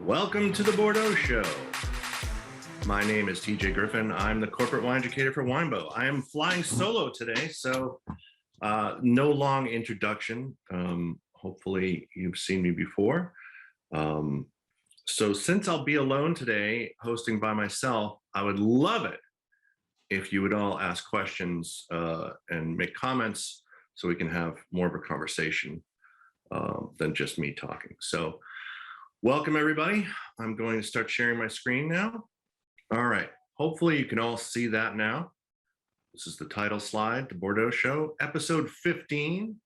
Welcome to the Bordeaux Show. My name is TJ Griffin. I'm the corporate wine educator for Winebow. I am flying solo today, so no long introduction. Hopefully you've seen me before. So since I'll be alone today, hosting by myself, I would love it if you would all ask questions and make comments so we can have more of a conversation than just me talking. So welcome everybody. I'm going to start sharing my screen now. All right, hopefully you can all see that now. This is the title slide, The Bordeaux Show, episode 15,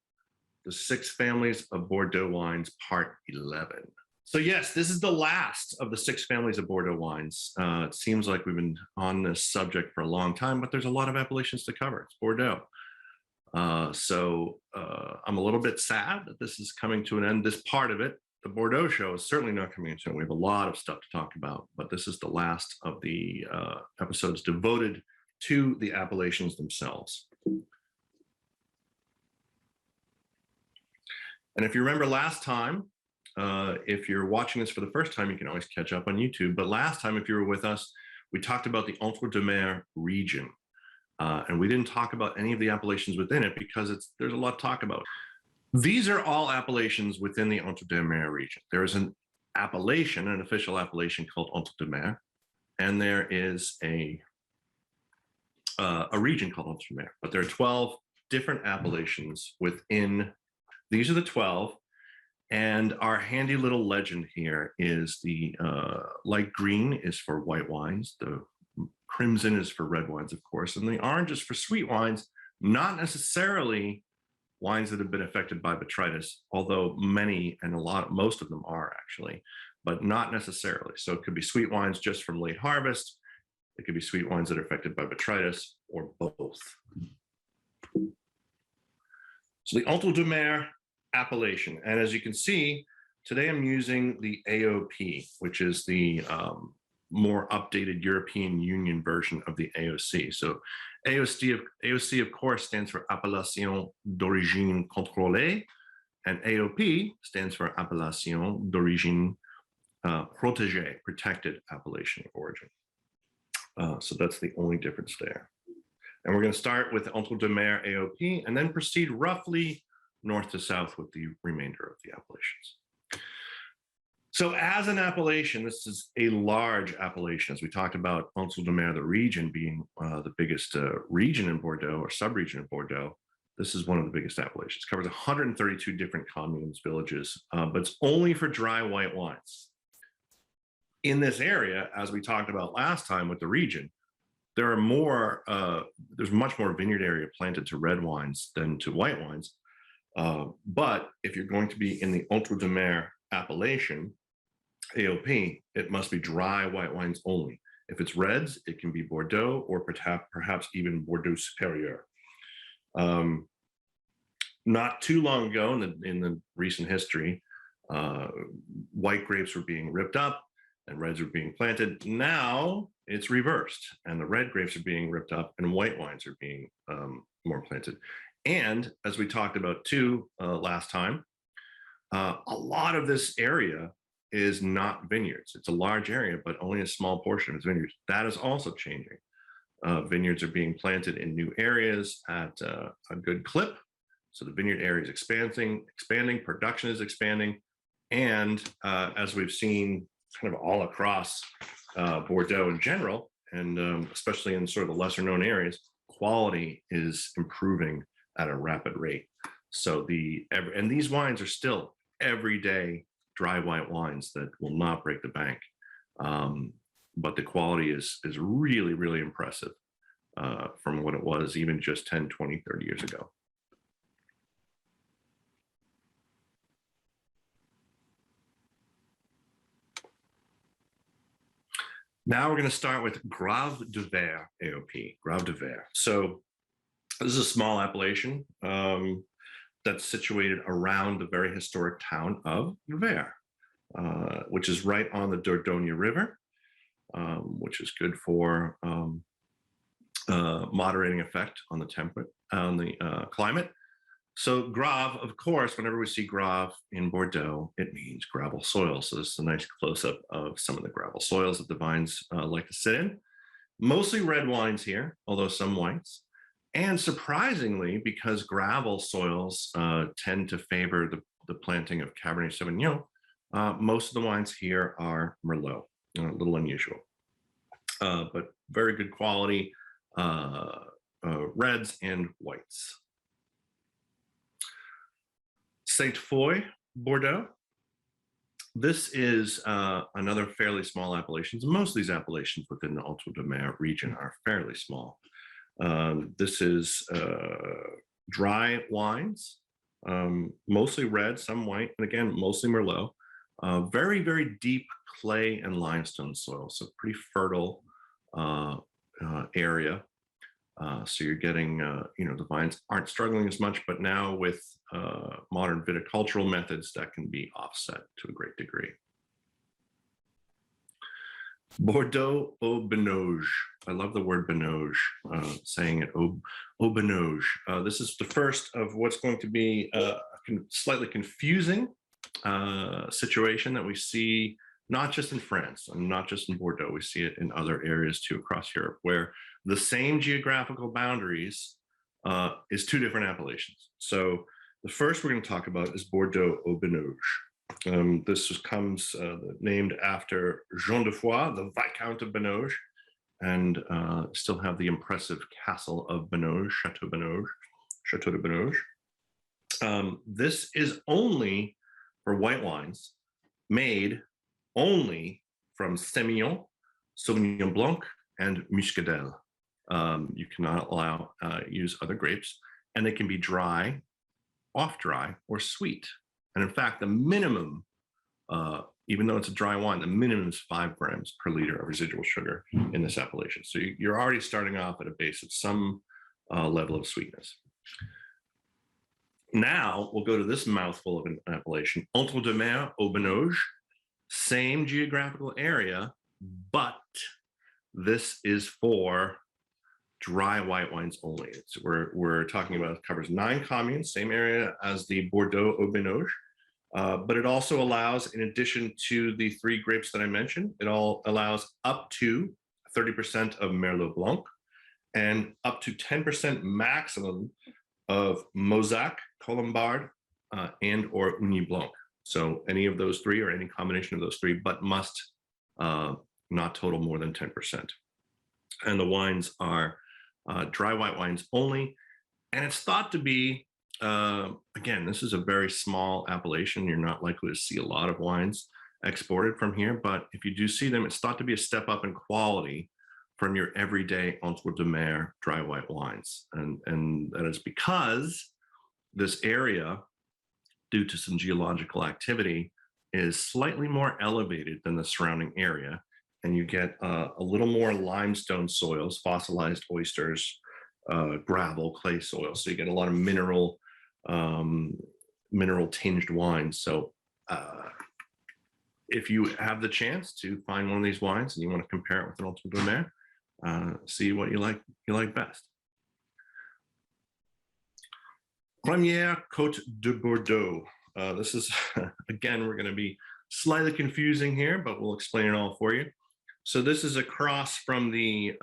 The 6 Families of Bordeaux Wines, part 11. So yes, this is the last of the 6 families of Bordeaux wines. It seems like we've been on this subject for a long time, but there's a lot of appellations to cover. It's Bordeaux. So I'm a little bit sad that this is coming to an end, this part of it. The Bordeaux Show is certainly not coming to an end. We have a lot of stuff to talk about, but this is the last of the episodes devoted to the appellations themselves. And if you remember last time, if you're watching this for the first time, you can always catch up on YouTube. But last time, if you were with us, we talked about the Entre-Deux-Mers region. And we didn't talk about any of the appellations within it because there's a lot to talk about. These are all appellations within the Entre-Deux-Mers region. There is an appellation, an official appellation called Entre-Deux-Mers, and there is a region called Entre-Deux-Mers. But there are 12 different appellations within. These are the 12, and our handy little legend here is the light green is for white wines, the crimson is for red wines, of course, and the orange is for sweet wines, not necessarily wines that have been affected by botrytis, although most of them are actually, but not necessarily. So it could be sweet wines just from late harvest. It could be sweet wines that are affected by botrytis, or both. So the Entre-Deux-Mers appellation, and as you can see, today I'm using the AOP, which is the more updated European Union version of the AOC. So AOC of course stands for Appellation d'Origine Contrôlée, and AOP stands for Appellation d'Origine Protégée, protected appellation of origin. So that's the only difference there. And we're going to start with Entre-Deux-Mers AOP and then proceed roughly north to south with the remainder of the appellations. So as an appellation, this is a large appellation. As we talked about Entre-Deux-Mers, the region being the biggest region in Bordeaux, or sub-region in Bordeaux, this is one of the biggest appellations. It covers 132 different communes, villages, but it's only for dry white wines. In this area, as we talked about last time with the region, there are more, there's much more vineyard area planted to red wines than to white wines. But if you're going to be in the Entre-Deux-Mers appellation, AOP, it must be dry white wines only. If it's reds, it can be Bordeaux or perhaps even Bordeaux Supérieur. Not too long ago in the recent history, white grapes were being ripped up and reds were being planted. Now it's reversed, and the red grapes are being ripped up and white wines are being more planted. And as we talked about too last time, a lot of this area is not vineyards. It's a large area, but only a small portion is vineyards. That is also changing. Vineyards are being planted in new areas at a good clip. So the vineyard area is expanding, production is expanding. And as we've seen kind of all across Bordeaux in general, and especially in sort of the lesser known areas, quality is improving at a rapid rate. So and these wines are still everyday dry white wines that will not break the bank. But the quality is really, really impressive from what it was even just 10, 20, 30 years ago. Now we're going to start with Grave de Vert AOP, Grave de Vert. So this is a small appellation that's situated around the very historic town of Vert, which is right on the Dordogne River, which is good for moderating effect on the climate. So Grave, of course, whenever we see Grave in Bordeaux, it means gravel soil. So this is a nice close-up of some of the gravel soils that the vines like to sit in. Mostly red wines here, although some whites. And surprisingly, because gravel soils tend to favor the planting of Cabernet Sauvignon, most of the wines here are Merlot, a little unusual, but very good quality reds and whites. Sainte-Foy, Bordeaux. This is another fairly small appellation. Most of these appellations within the Entre-Deux-Mers region are fairly small. This is dry wines, mostly red, some white, and again, mostly Merlot. Very, very deep clay and limestone soil, so pretty fertile area. So you're getting, the vines aren't struggling as much, but now with modern viticultural methods, that can be offset to a great degree. Bordeaux au Benauge. I love the word Benauge, saying it au Benauge. This is the first of what's going to be a slightly confusing situation that we see not just in France and not just in Bordeaux. We see it in other areas too across Europe, where the same geographical boundaries is two different appellations. So the first we're going to talk about is Bordeaux au Benauge. This comes named after Jean de Foix, the Viscount of Benauge, and still have the impressive castle of Benauge, Chateau de Benauge. This is only for white wines made only from Semillon, Sauvignon Blanc, and Muscadel. You cannot use other grapes, and they can be dry, off-dry, or sweet. And in fact, the minimum, even though it's a dry wine, the minimum is 5 grams per liter of residual sugar in this appellation. So you're already starting off at a base of some level of sweetness. Now we'll go to this mouthful of an appellation, Entre-Deux-Mers au Benauge, same geographical area, but this is for dry white wines only. We're talking about, it covers 9 communes, same area as the Bordeaux au Benauge, but it also allows, in addition to the 3 grapes that I mentioned, it all allows up to 30% of Merlot Blanc and up to 10% maximum of Mosaic, Colombard, and or Ugni Blanc. So any of those 3 or any combination of those 3, but must not total more than 10%. And the wines are dry white wines only. And it's thought to be, again, this is a very small appellation. You're not likely to see a lot of wines exported from here, but if you do see them, it's thought to be a step up in quality from your everyday Entre-Deux-Mers dry white wines. And that is because this area, due to some geological activity, is slightly more elevated than the surrounding area. And you get a little more limestone soils, fossilized oysters, gravel, clay soil. So you get a lot of mineral tinged wines. So if you have the chance to find one of these wines and you want to compare it with an Entre-Deux-Mers, see what you like best. Première Côte de Bordeaux. This is, again, we're going to be slightly confusing here, but we'll explain it all for you. So this is across from the,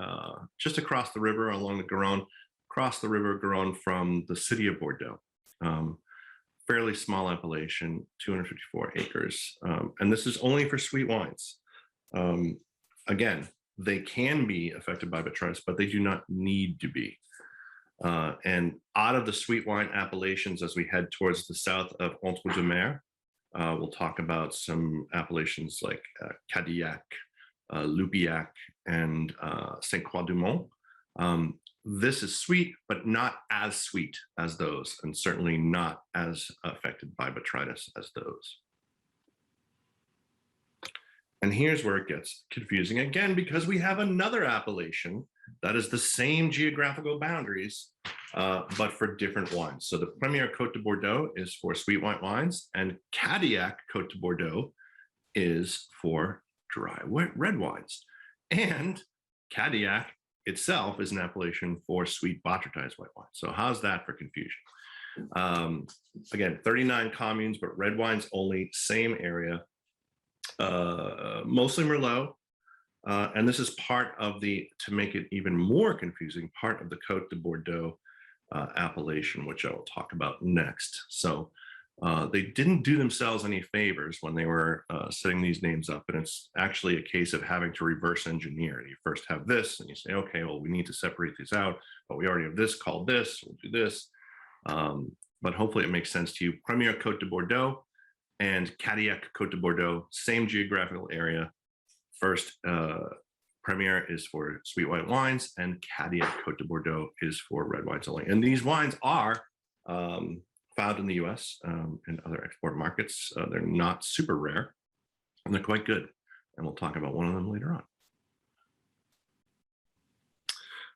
just across the river along the Garonne, across the river Garonne from the city of Bordeaux. Fairly small appellation, 254 acres. And this is only for sweet wines. Again, they can be affected by botrytis, but they do not need to be. And out of the sweet wine appellations, as we head towards the south of Entre-Deux-Mers, we'll talk about some appellations like Cadillac, Loupiac, and Saint-Croix-du-Mont. This is sweet, but not as sweet as those, and certainly not as affected by botrytis as those. And here's where it gets confusing again, because we have another appellation that is the same geographical boundaries, but for different wines. So the Première Côte de Bordeaux is for sweet white wines, and Cadillac Côte de Bordeaux is for dry red wines. And Cadillac itself is an appellation for sweet botrytized white wine. So how's that for confusion? Again, 39 communes, but red wines only, same area, mostly Merlot. And this is part of the, to make it even more confusing, part of the Côte de Bordeaux appellation, which I will talk about next. So they didn't do themselves any favors when they were setting these names up. And it's actually a case of having to reverse engineer. You first have this and you say, okay, well, we need to separate these out, but we already have this called this, we'll do this. But hopefully it makes sense to you. Premier Côte de Bordeaux and Cadillac Côte de Bordeaux, same geographical area. First, Premier is for sweet white wines, and Cadillac Côte de Bordeaux is for red wines only. And these wines are found in the US and other export markets. They're not super rare, and they're quite good. And we'll talk about one of them later on.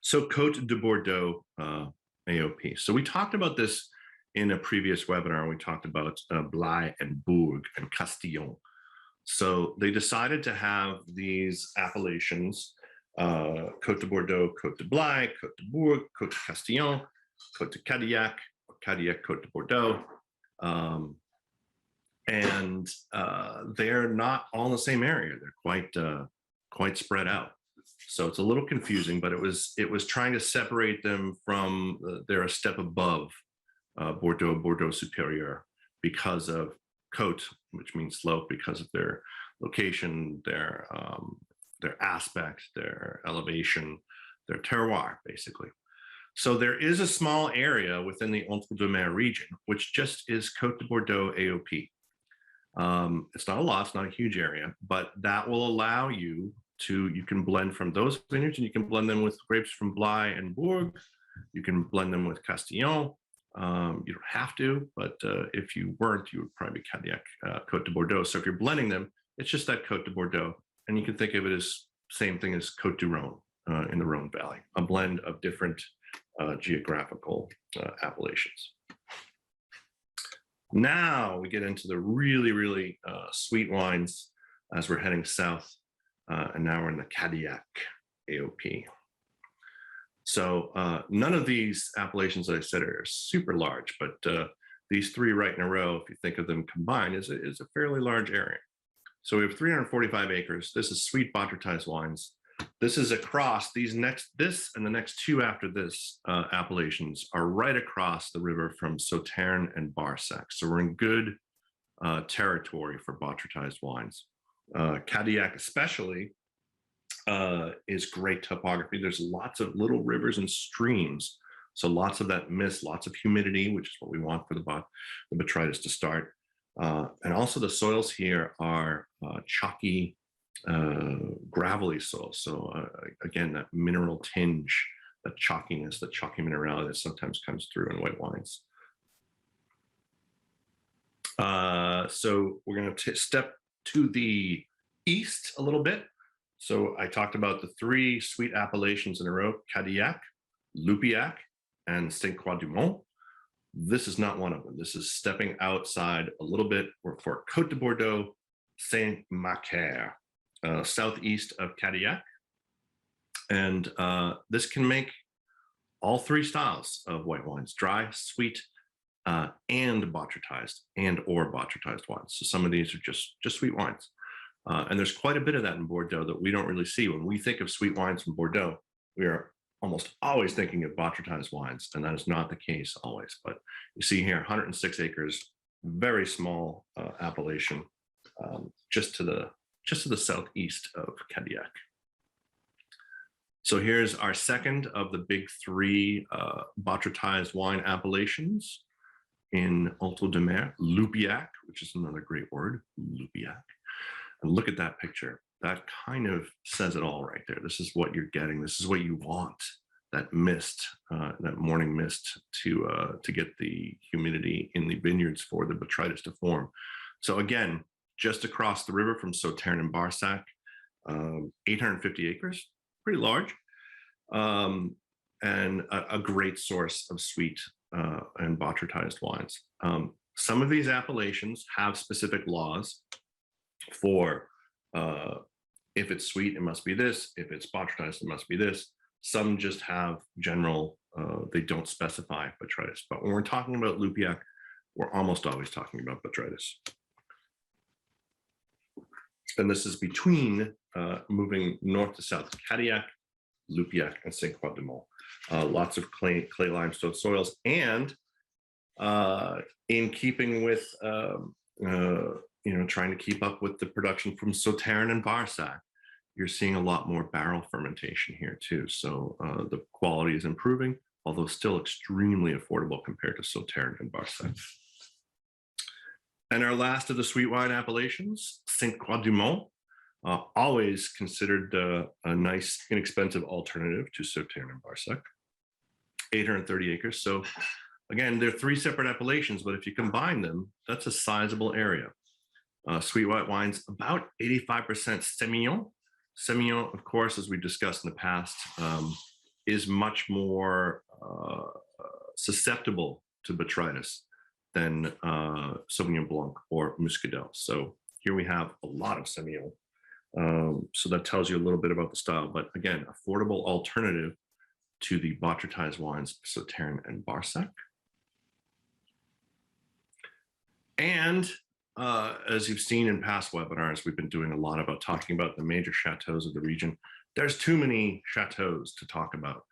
So Côte de Bordeaux AOP. So we talked about this in a previous webinar. We talked about Blaye and Bourg and Castillon. So they decided to have these appellations, Côte de Bordeaux, Côte de Blaye, Côte de Bourg, Côte de Castillon, Côte de Cadillac, or Cadillac Côte de Bordeaux. And they're not all in the same area. They're quite spread out. So it's a little confusing, but it was trying to separate them from, they're a step above Bordeaux, Bordeaux Superior, because of Côte, which means slope, because of their location, their aspect, their elevation, their terroir, basically. So there is a small area within the Entre-Deux-Mers region, which just is Côte de Bordeaux AOP. It's not a lot, it's not a huge area, but that will allow you to, you can blend from those vineyards, and you can blend them with grapes from Blaye and Bourg. You can blend them with Castillon. You don't have to, but if you weren't, you would probably be Cadillac Côte de Bordeaux. So if you're blending them, it's just that Côte de Bordeaux. And you can think of it as same thing as Côte du Rhône in the Rhône Valley, a blend of different geographical appellations. Now we get into the really, really sweet wines as we're heading south. And now we're in the Cadillac AOP. So none of these appellations that I said are super large, but these three right in a row, if you think of them combined, is a fairly large area. So we have 345 acres. This is sweet botrytized wines. This is across this and the next two after this appellations are right across the river from Sauternes and Barsac. So we're in good territory for botrytized wines. Cadillac especially is great topography. There's lots of little rivers and streams. So lots of that mist, lots of humidity, which is what we want for the botrytis to start. And also the soils here are chalky, gravelly soils. So again, that mineral tinge, that chalkiness, the chalky minerality that sometimes comes through in white wines. So we're going to step to the east a little bit. So I talked about the three sweet appellations in a row: Cadillac, Loupiac, and Sainte-Croix-du-Mont. This is not one of them. This is stepping outside a little bit for Côte de Bordeaux, Saint-Macaire, southeast of Cadillac. And this can make all three styles of white wines: dry, sweet, and botrytized, or botrytized wines. So some of these are just sweet wines. And there's quite a bit of that in Bordeaux that we don't really see. When we think of sweet wines from Bordeaux, we are almost always thinking of botrytized wines, and that is not the case always. But you see here, 106 acres, very small appellation, just to the southeast of Cadillac. So here's our second of the big three botrytized wine appellations in Entre-Deux-Mers, Loupiac, which is another great word, Loupiac. And look at that picture. That kind of says it all right there. This is what you're getting. This is what you want, that mist, that morning mist to get the humidity in the vineyards for the botrytis to form. So again, just across the river from Sauternes and Barsac, 850 acres, pretty large, and a great source of sweet and botrytized wines. Some of these appellations have specific laws for if it's sweet, it must be this. If it's botrytized, it must be this. Some just have general, they don't specify botrytis. But when we're talking about Lupiac, we're almost always talking about botrytis. And this is between moving north to south, Cadillac, Lupiac, and St. Croix du Mont. Lots of clay limestone soils, and in keeping with trying to keep up with the production from Sauternes and Barsac, you're seeing a lot more barrel fermentation here too. So the quality is improving, although still extremely affordable compared to Sauternes and Barsac. And our last of the sweet wine appellations, St. Croix du Mont, always considered a nice, inexpensive alternative to Sauternes and Barsac. 830 acres. So again, they're 3 separate appellations, but if you combine them, that's a sizable area. Sweet white wines, about 85% Semillon. Semillon, of course, as we've discussed in the past, is much more susceptible to botrytis than Sauvignon Blanc or Muscadel. So here we have a lot of Semillon. So that tells you a little bit about the style, but again, affordable alternative to the botrytized wines, Sauternes and Barsac. And as you've seen in past webinars, we've been doing a lot about talking about the major chateaus of the region. There's too many chateaus to talk about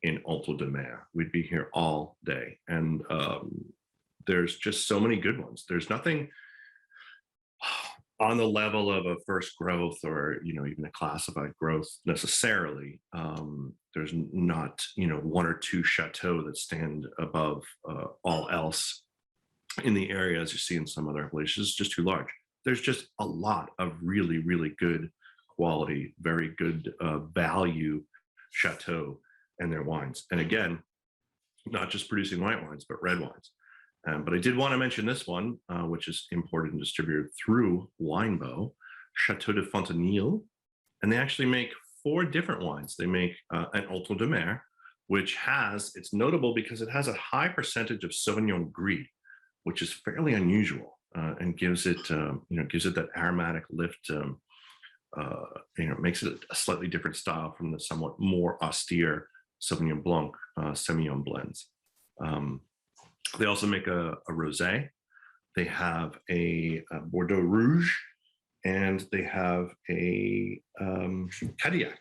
in Entre-Deux-Mers. We'd be here all day. And there's just so many good ones. There's nothing on the level of a first growth or, even a classified growth necessarily. There's not, 1 or 2 chateaux that stand above all else in the area, as you see in some other appellations. It's just too large. There's just a lot of really, really good quality, very good value chateau and their wines. And again, not just producing white wines, but red wines. But I did want to mention this one, which is imported and distributed through Winebow, Chateau de Fontenille. And they actually make 4 different wines. They make an Entre-Deux-Mers, which it's notable because it has a high percentage of Sauvignon Gris, which is fairly unusual and gives it that aromatic lift. Makes it a slightly different style from the somewhat more austere Sauvignon Blanc Semillon blends. They also make a rosé. They have a Bordeaux Rouge, and they have a Cadillac,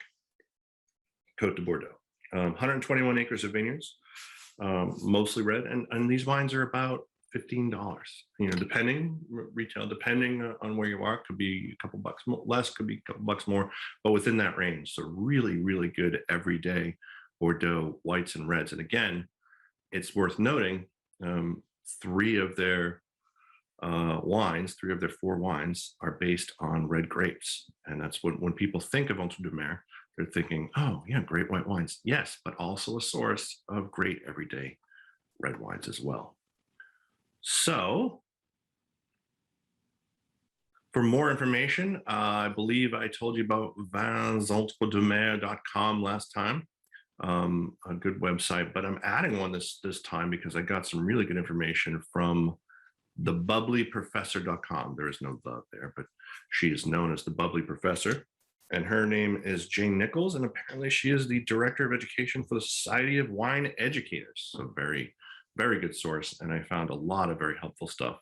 Côte de Bordeaux. 121 acres of vineyards, mostly red, and these wines are about $15. Depending retail, depending on where you are, could be a couple bucks less, could be a couple bucks more, but within that range. So really, really good everyday Bordeaux whites and reds. And again, it's worth noting, 3 of their 4 wines are based on red grapes. And that's when people think of Entre-Deux-Mers, they're thinking, oh yeah, great white wines. Yes, but also a source of great everyday red wines as well. So for more information, I believe I told you about vinsentre-deux-mers.com last time. A good website, but I'm adding one this time because I got some really good information from thebubblyprofessor.com. There is no the there, but she is known as the Bubbly Professor, and her name is Jane Nichols, and apparently she is the Director of Education for the Society of Wine Educators. So very, very good source, and I found a lot of very helpful stuff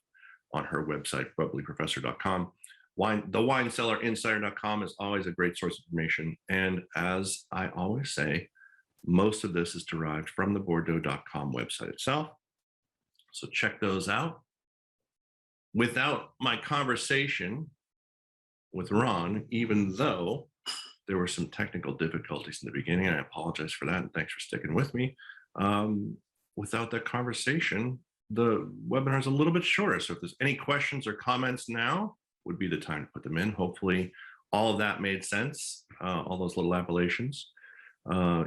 on her website, bubblyprofessor.com. TheWineCellarInsider.com is always a great source of information, and as I always say, most of this is derived from the Bordeaux.com website itself. So check those out. Without my conversation with Ron, even though there were some technical difficulties in the beginning, and I apologize for that, and thanks for sticking with me. Without that conversation, the webinar is a little bit shorter. So if there's any questions or comments now, would be the time to put them in. Hopefully all of that made sense, all those little appellations.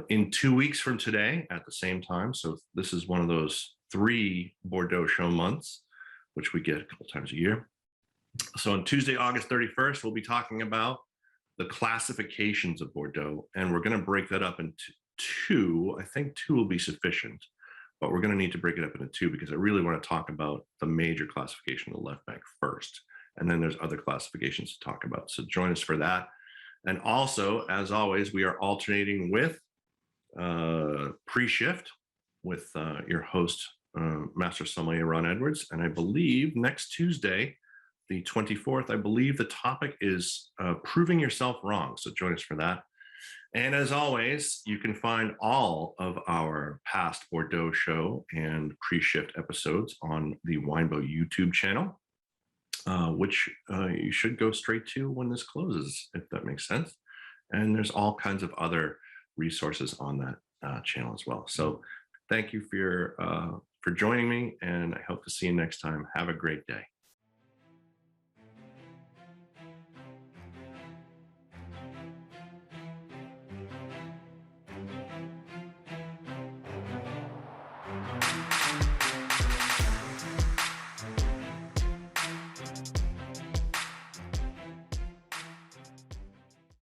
In 2 weeks from today at the same time, so this is one of those 3 Bordeaux show months, which we get a couple times a year. So on Tuesday, August 31st, we'll be talking about the classifications of Bordeaux, and we're going to break that up into 2. I think 2 will be sufficient, but we're going to need to break it up into 2 because I really want to talk about the major classification of the left bank first, and then there's other classifications to talk about. So join us for that. And also, as always, we are alternating with pre-shift with your host, Master Sommelier Ron Edwards. And I believe next Tuesday, the 24th, I believe the topic is proving yourself wrong. So join us for that. And as always, you can find all of our past Bordeaux show and pre-shift episodes on the Winebow YouTube channel, which you should go straight to when this closes, if that makes sense. And there's all kinds of other resources on that channel as well. So thank you for joining me, and I hope to see you next time. Have a great day.